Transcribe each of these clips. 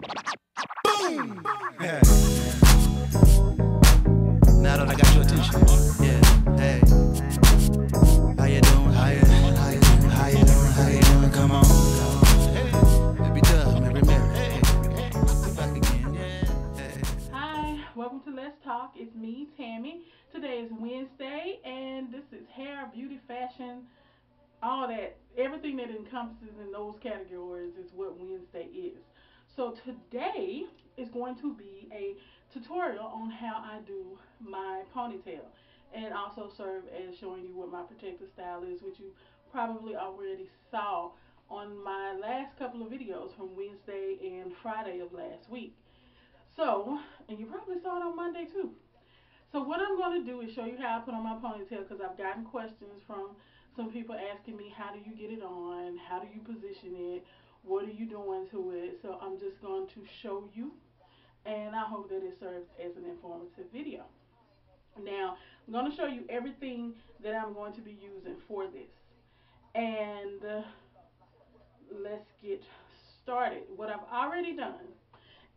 Boom! Yeah. Now that I got your attention, yeah. Hey, how you doing? How you doing? Come on, baby Dub, Mary Mary. Hey, we back again. Hey. Hi, welcome to Let's Talk. It's me, Tammy. Today is Wednesday, and this is hair, beauty, fashion, all that. Everything that encompasses in those categories is what Wednesday is. So today is going to be a tutorial on how I do my ponytail, and also serve as showing you what my protective style is, which you probably already saw on my last couple of videos from Wednesday and Friday of last week. So, and you probably saw it on Monday too. So what I'm going to do is show you how I put on my ponytail, because I've gotten questions from some people asking me, how do you get it on? How do you position it? What are you doing to it? So I'm just going to show you, and I hope that it serves as an informative video. Now, I'm going to show you everything that I'm going to be using for this. And let's get started. What I've already done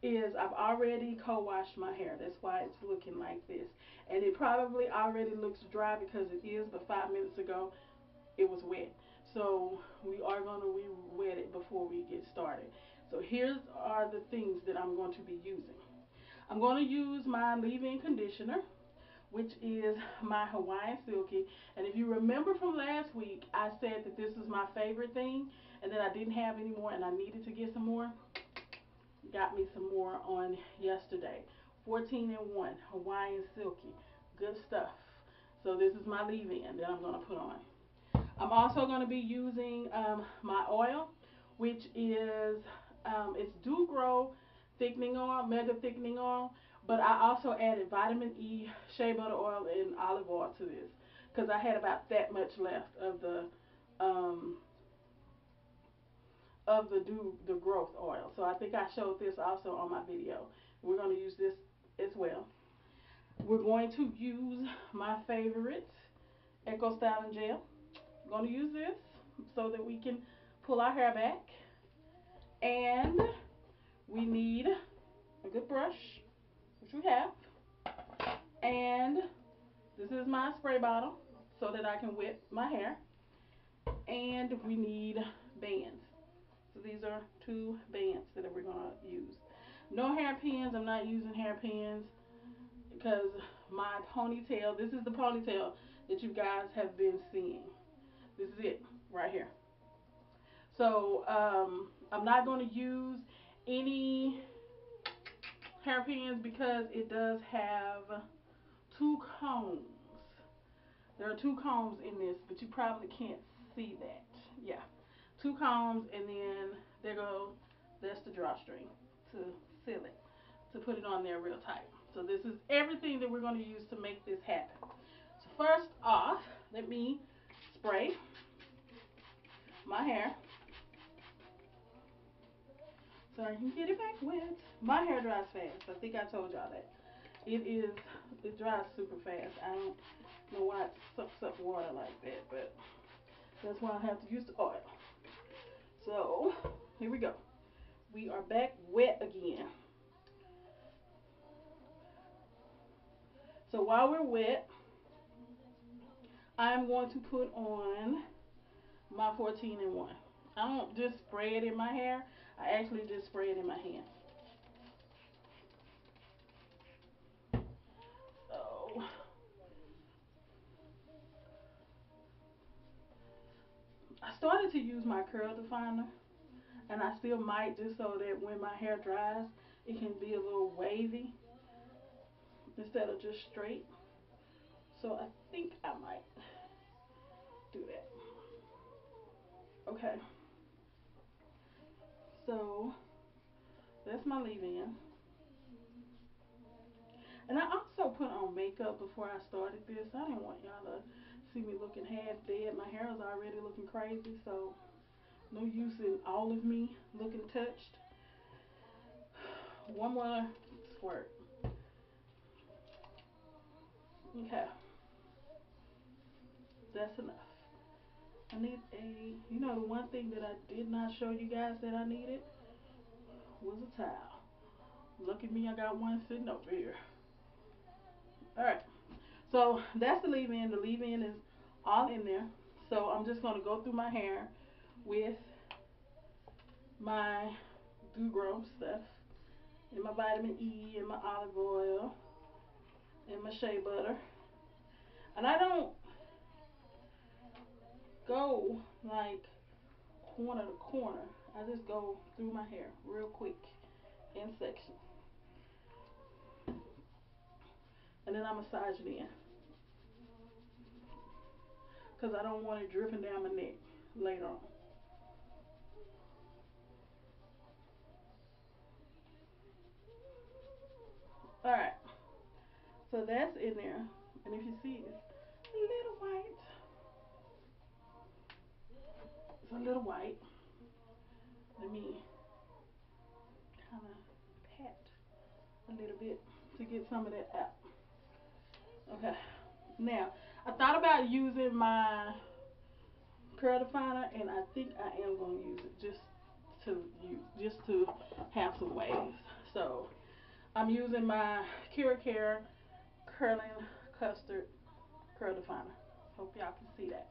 is I've already co-washed my hair. That's why it's looking like this. And it probably already looks dry because it is, but 5 minutes ago it was wet. So we are going to re-wet it before we get started. So here are the things that I'm going to be using. I'm going to use my leave-in conditioner, which is my Hawaiian Silky. And if you remember from last week, I said that this is my favorite thing and that I didn't have any more and I needed to get some more. Got me some more on yesterday. 14 in 1 Hawaiian Silky. Good stuff. So this is my leave-in that I'm going to put on. I'm also going to be using my oil, which is it's Dew Grow thickening oil, mega thickening oil. But I also added vitamin E, shea butter oil, and olive oil to this because I had about that much left um, of the growth oil. So I think I showed this also on my video. We're going to use this as well. We're going to use my favorite Eco Styling Gel. I'm going to use this so that we can pull our hair back. And we need a good brush, which we have. And this is my spray bottle so that I can wet my hair. And we need bands. So these are 2 bands that we're going to use. No hairpins. I'm not using hairpins because my ponytail, this is the ponytail that you guys have been seeing. This is it right here. So I'm not going to use any hairpins because it does have 2 combs. There are 2 combs in this, but you probably can't see that. Yeah, 2 combs, and then there go, that's the drawstring to seal it, to put it on there real tight. So this is everything that we're going to use to make this happen. So first off, let me spray my hair so I can get it back wet. My hair dries fast. I think I told y'all that. It dries super fast. I don't know why it sucks up water like that, but that's why I have to use the oil. So here we go. We are back wet again. So while we're wet, I'm going to put on my 14 in 1. I don't just spray it in my hair. I actually just spray it in my hand. So I started to use my curl definer, and I still might, just so that when my hair dries, it can be a little wavy instead of just straight. So I think I might do that. Okay. So that's my leave-in. And I also put on makeup before I started this. I didn't want y'all to see me looking half dead. My hair is already looking crazy, so no use in all of me looking touched. One more squirt. Okay, that's enough. I need the one thing that I did not show you guys that I needed was a towel. Look at me, I got one sitting over here. Alright, so that's the leave-in. The leave-in is all in there. So I'm just going to go through my hair with my Duo stuff and my vitamin E and my olive oil and my shea butter. And I don't go like corner to corner. I just go through my hair real quick in sections. And then I massage it in. Because I don't want it dripping down my neck later on. Alright. So that's in there. And if you see, it's a little white. It's a little white. Let me kind of pat a little bit to get some of that out. Okay. Now, I thought about using my curl definer, and I think I am going to use it just to have some waves. So I'm using my Kera curling custard curl definer. Hope y'all can see that.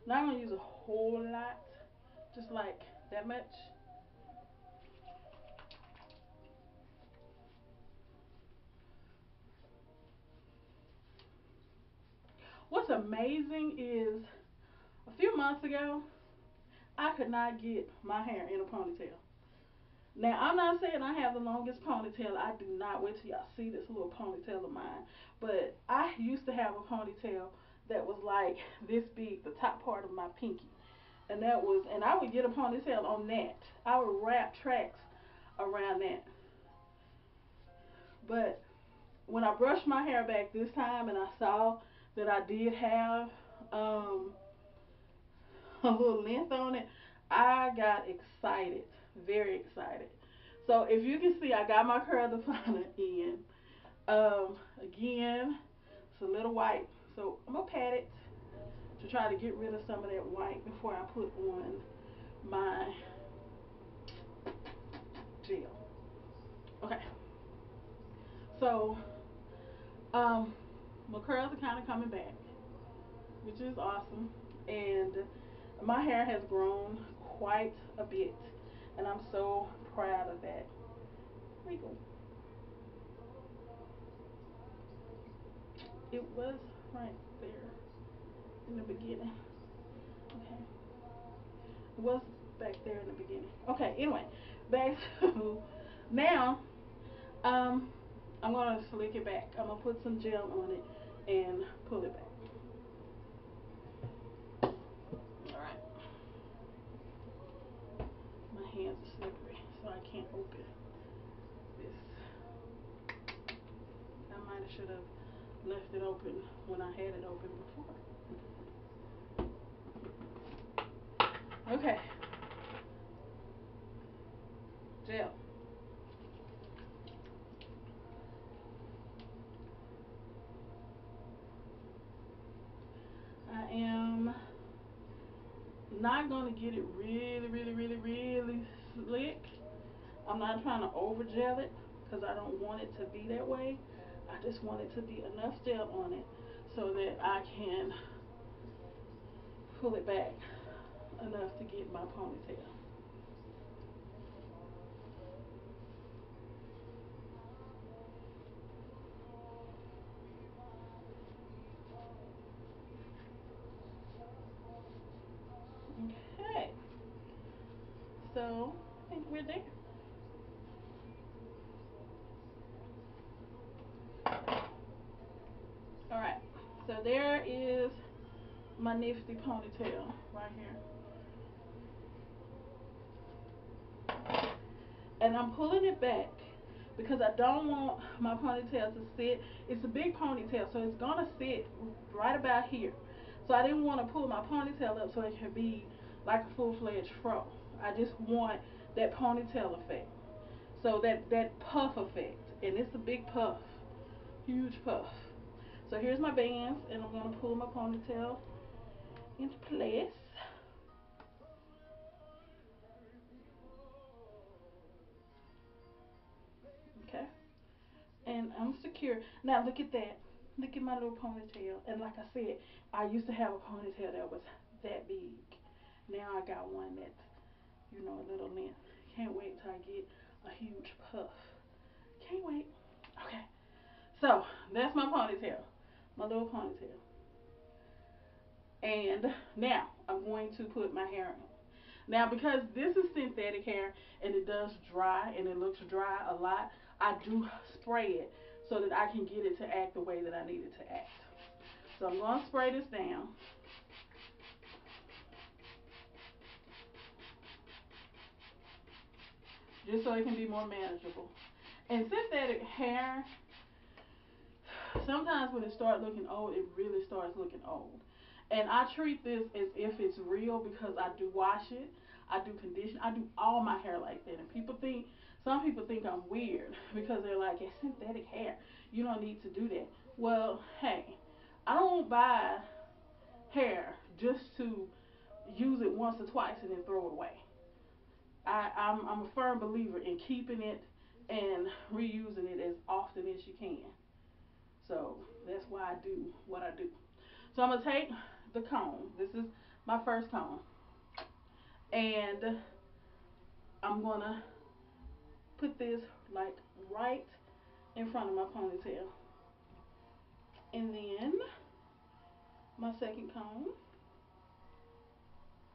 Not gonna use a whole lot, just like that much. What's amazing is a few months ago, I could not get my hair in a ponytail. Now, I'm not saying I have the longest ponytail. I do not. Wait till y'all see this little ponytail of mine. But I used to have a ponytail that was like this big, the top part of my pinky. And I would get a ponytail on that. I would wrap tracks around that. But when I brushed my hair back this time and I saw that I did have a little length on it, I got excited, very excited. So if you can see, I got my curl definer in. Again, it's a little white, so I'm gonna pat it to try to get rid of some of that white before I put on my gel. Okay, so my curls are kind of coming back, which is awesome, and my hair has grown quite a bit, and I'm so proud of that. Wiggle. It was right there in the beginning. Okay. It was back there in the beginning. Okay, anyway, back to now. I'm gonna slick it back. I'm gonna put some gel on it and pull it back. Alright. My hands are slippery, so I can't open this. I might have should have left it open when I had it open before. Okay. Gel. I am not going to get it really slick. I'm not trying to over gel it because I don't want it to be that way. I just want it to be enough gel on it so that I can pull it back enough to get my ponytail. Okay, so I think we're there. Alright, so there is my nifty ponytail right here. And I'm pulling it back because I don't want my ponytail to sit. It's a big ponytail, so it's gonna sit right about here. So I didn't want to pull my ponytail up so it can be like a full-fledged fro. I just want that ponytail effect. So that puff effect, and it's a big puff, huge puff. So here's my bands, and I'm gonna pull my ponytail into place. I'm secure. Now look at that. Look at my little ponytail. And like I said, I used to have a ponytail that was that big. Now I got one that's, you know, a little length. Can't wait till I get a huge puff. Can't wait. Okay. So that's my ponytail. My little ponytail. And now I'm going to put my hair on. Now because this is synthetic hair and it does dry and it looks dry a lot, I do spray it so that I can get it to act the way that I need it to act. So I'm going to spray this down. Just so it can be more manageable. And synthetic hair, sometimes when it starts looking old, it really starts looking old. And I treat this as if it's real because I do wash it, I do condition, I do all my hair like that. And some people think I'm weird because they're like, it's synthetic hair. You don't need to do that. Well, hey, I don't buy hair just to use it once or twice and then throw it away. I'm a firm believer in keeping it and reusing it as often as you can. So that's why I do what I do. So I'm going to take the comb. This is my first comb. And I'm going to put this like right in front of my ponytail. And then my second comb,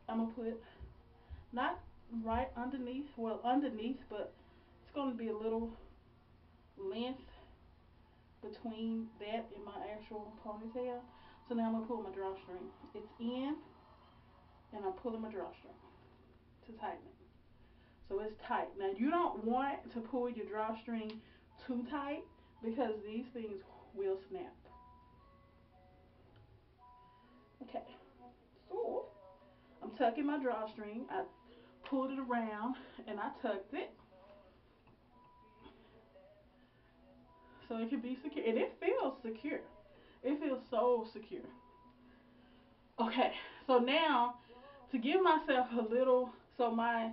I'm going to put not right underneath, well underneath, but it's going to be a little length between that and my actual ponytail. So now I'm going to pull my drawstring. It's in, and I'm pulling my drawstring to tighten it. So it's tight. Now you don't want to pull your drawstring too tight because these things will snap. Okay, so I'm tucking my drawstring. I pulled it around and I tucked it so it can be secure. And it feels secure. It feels so secure. Okay, so now to give myself a little, so my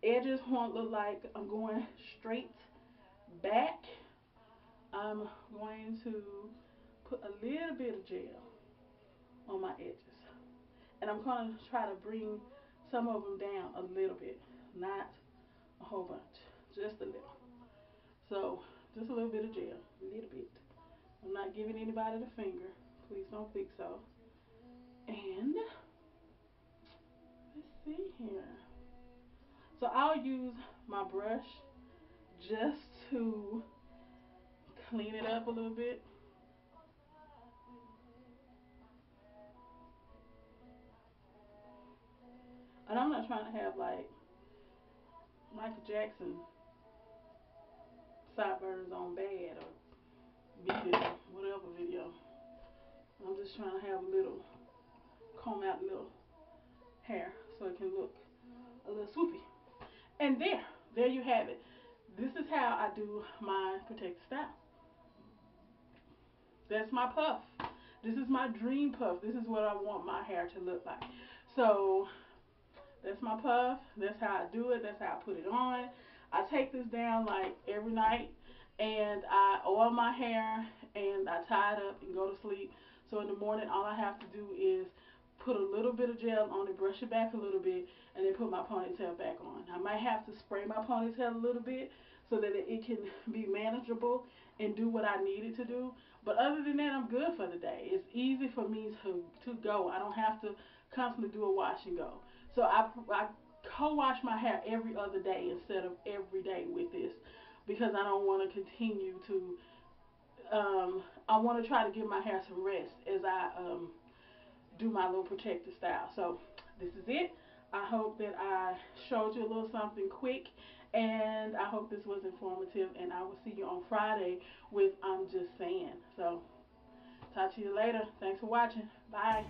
edges won't look like I'm going straight back, I'm going to put a little bit of gel on my edges. And I'm going to try to bring some of them down a little bit, not a whole bunch, just a little. So just a little bit of gel, a little bit. I'm not giving anybody the finger. Please don't think so. And let's see here. So I'll use my brush just to clean it up a little bit. And I'm not trying to have like Michael Jackson sideburns on Bad or Beat It, whatever video. I'm just trying to have a little, comb out a little hair so it can look a little swoopy. And there you have it. This is how I do my protective style. That's my puff. This is my dream puff. This is what I want my hair to look like. So that's my puff. That's how I do it. That's how I put it on. I take this down like every night and I oil my hair and I tie it up and go to sleep. So in the morning all I have to do is put a little bit of gel on it, brush it back a little bit, and then put my ponytail back on. I might have to spray my ponytail a little bit so that it can be manageable and do what I need it to do. But other than that, I'm good for the day. It's easy for me to go. I don't have to constantly do a wash and go. So I co-wash my hair every other day instead of every day with this because I don't want to continue to, I want to try to give my hair some rest as I do my little protective style. So this is it. I hope that I showed you a little something quick, and I hope this was informative, and I will see you on Friday with I'm Just Saying. So talk to you later. Thanks for watching. Bye.